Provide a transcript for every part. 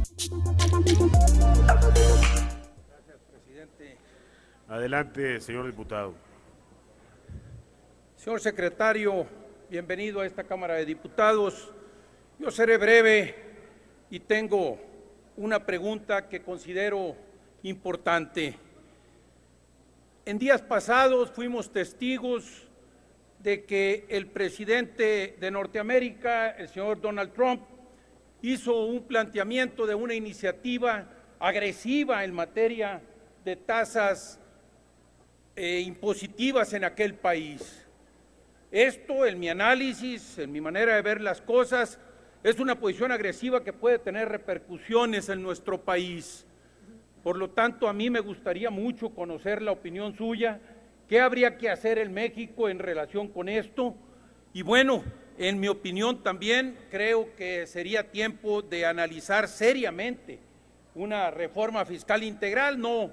Gracias, presidente. Adelante, señor diputado. Señor secretario, bienvenido a esta Cámara de Diputados. Yo seré breve y tengo una pregunta que considero importante. En días pasados fuimos testigos de que el presidente de Norteamérica, el señor Donald Trump, hizo un planteamiento de una iniciativa agresiva en materia de tasas impositivas en aquel país. Esto, en mi análisis, en mi manera de ver las cosas, es una posición agresiva que puede tener repercusiones en nuestro país. Por lo tanto, a mí me gustaría mucho conocer la opinión suya, qué habría que hacer en México en relación con esto. Y bueno, en mi opinión también creo que sería tiempo de analizar seriamente una reforma fiscal integral, no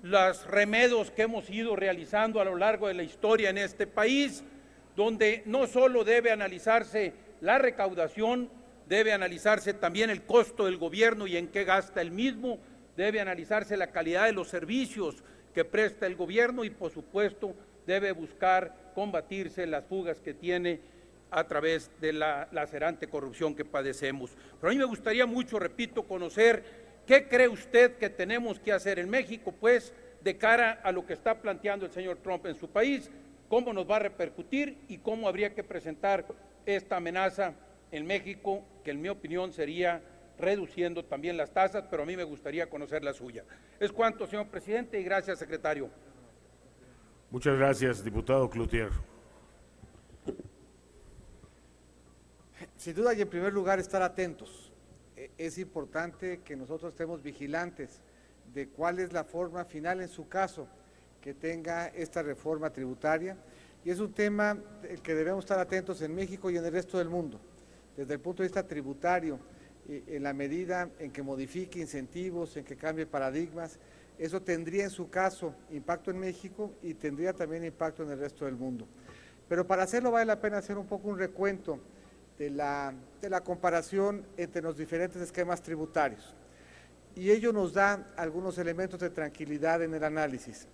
los remedios que hemos ido realizando a lo largo de la historia en este país, donde no solo debe analizarse la recaudación, debe analizarse también el costo del gobierno y en qué gasta el mismo, debe analizarse la calidad de los servicios que presta el gobierno y, por supuesto, debe buscar combatirse las fugas que tiene a través de la lacerante corrupción que padecemos. Pero a mí me gustaría mucho, repito, conocer qué cree usted que tenemos que hacer en México, pues, de cara a lo que está planteando el señor Trump en su país, cómo nos va a repercutir y cómo habría que presentar esta amenaza en México, que en mi opinión sería reduciendo también las tasas, pero a mí me gustaría conocer la suya. Es cuanto, señor presidente, y gracias, secretario. Muchas gracias, diputado Cloutier. Sin duda, y en primer lugar, estar atentos. Es importante que nosotros estemos vigilantes de cuál es la forma final, en su caso, que tenga esta reforma tributaria, y es un tema que debemos estar atentos en México y en el resto del mundo, desde el punto de vista tributario, en la medida en que modifique incentivos, en que cambie paradigmas. Eso tendría en su caso impacto en México y tendría también impacto en el resto del mundo. Pero para hacerlo vale la pena hacer un poco un recuento de la comparación entre los diferentes esquemas tributarios, y ello nos da algunos elementos de tranquilidad en el análisis.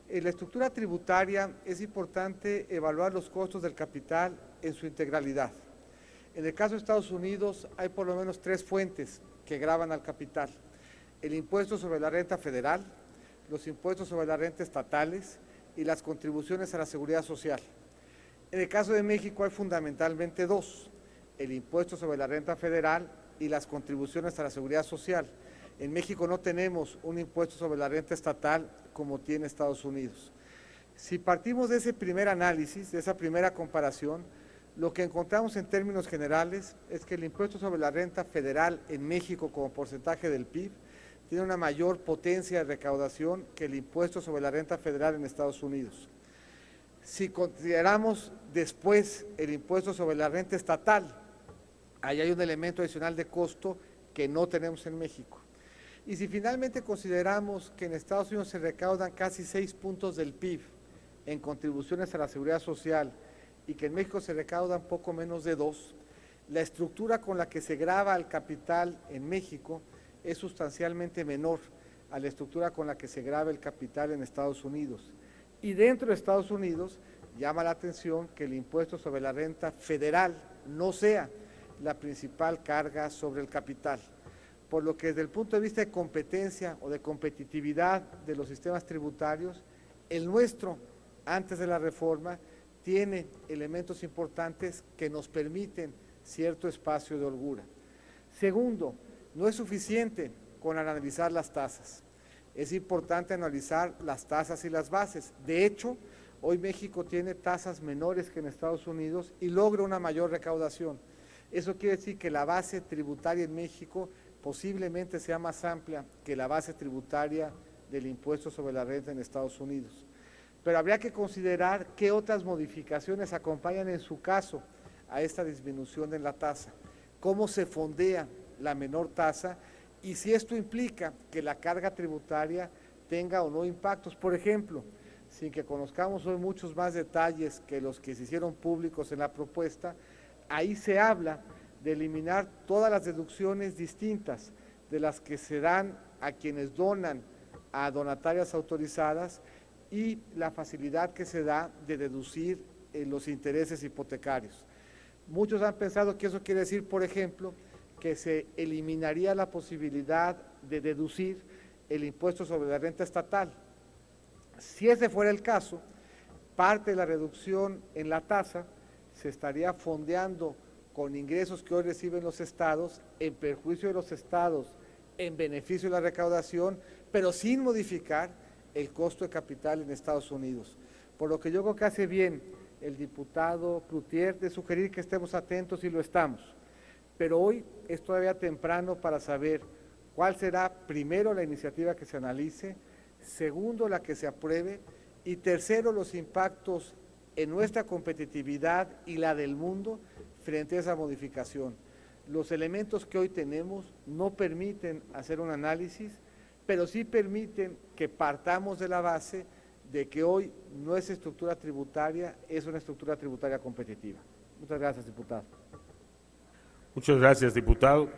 En la estructura tributaria es importante evaluar los costos del capital en su integralidad. En el caso de Estados Unidos hay por lo menos 3 fuentes que gravan al capital: el impuesto sobre la renta federal, los impuestos sobre la renta estatales y las contribuciones a la seguridad social. En el caso de México hay fundamentalmente 2, el impuesto sobre la renta federal y las contribuciones a la seguridad social. En México no tenemos un impuesto sobre la renta estatal como tiene Estados Unidos. Si partimos de ese primer análisis, de esa primera comparación, lo que encontramos en términos generales es que el impuesto sobre la renta federal en México como porcentaje del PIB tiene una mayor potencia de recaudación que el impuesto sobre la renta federal en Estados Unidos. Si consideramos después el impuesto sobre la renta estatal, ahí hay un elemento adicional de costo que no tenemos en México. Y si finalmente consideramos que en Estados Unidos se recaudan casi 6 puntos del PIB en contribuciones a la seguridad social y que en México se recaudan poco menos de 2, la estructura con la que se grava el capital en México es sustancialmente menor a la estructura con la que se grava el capital en Estados Unidos. Y dentro de Estados Unidos llama la atención que el impuesto sobre la renta federal no sea la principal carga sobre el capital, por lo que desde el punto de vista de competencia o de competitividad de los sistemas tributarios, el nuestro, antes de la reforma, tiene elementos importantes que nos permiten cierto espacio de holgura. Segundo, no es suficiente con analizar las tasas. Es importante analizar las tasas y las bases. De hecho, hoy México tiene tasas menores que en Estados Unidos y logra una mayor recaudación. Eso quiere decir que la base tributaria en México posiblemente sea más amplia que la base tributaria del impuesto sobre la renta en Estados Unidos. Pero habría que considerar qué otras modificaciones acompañan en su caso a esta disminución en la tasa, cómo se fondea la menor tasa y si esto implica que la carga tributaria tenga o no impactos. Por ejemplo, sin que conozcamos hoy muchos más detalles que los que se hicieron públicos en la propuesta, ahí se habla de eliminar todas las deducciones distintas de las que se dan a quienes donan a donatarias autorizadas y la facilidad que se da de deducir los intereses hipotecarios. Muchos han pensado que eso quiere decir, por ejemplo, que se eliminaría la posibilidad de deducir el impuesto sobre la renta estatal. Si ese fuera el caso, parte de la reducción en la tasa se estaría fondeando con ingresos que hoy reciben los estados, en perjuicio de los estados, en beneficio de la recaudación, pero sin modificar el costo de capital en Estados Unidos. Por lo que yo creo que hace bien el diputado Cloutier de sugerir que estemos atentos y lo estamos. Pero hoy es todavía temprano para saber cuál será primero la iniciativa que se analice, segundo la que se apruebe y tercero los impactos en nuestra competitividad y la del mundo frente a esa modificación. Los elementos que hoy tenemos no permiten hacer un análisis, pero sí permiten que partamos de la base de que hoy nuestra estructura tributaria es una estructura tributaria competitiva. Muchas gracias, diputado. Muchas gracias, diputado.